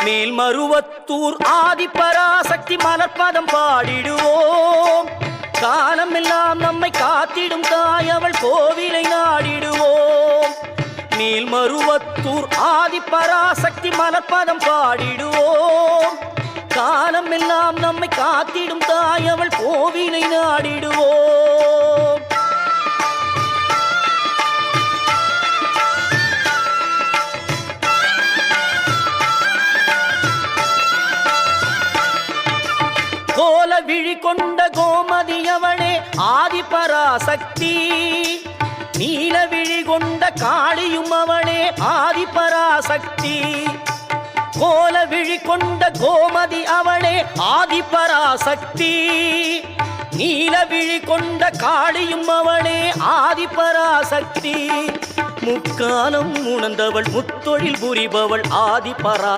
மேல்மருவத்தூர் ஆதிபராசக்தி மலர்பதம் பாடிடுவோம். காலமெல்லாம் நம்மை காத்திடும் தாயவள் கோவிலை நாடிடுவோம். மேல்மருவத்தூர் ஆதிபராசக்தி மலர்பதம் பாடிடுவோம். காலமெல்லாம் நம்மை காத்திடும் தாயவள் கோவிலை நாடிடுவோம். கோல விழி கொண்ட கோமதியவளே ஆதிபராசக்தி. நீல விழி கொண்ட காளியும் அவளே ஆதிபராசக்தி. கோல விழி கொண்ட கோமதி அவளே ஆதிபராசக்தி. நீல விழி கொண்ட காளியும் அவளே ஆதிபராசக்தி. முக்காலம் உணர்ந்தவள் முத்தொழில் புரிபவள் ஆதிபரா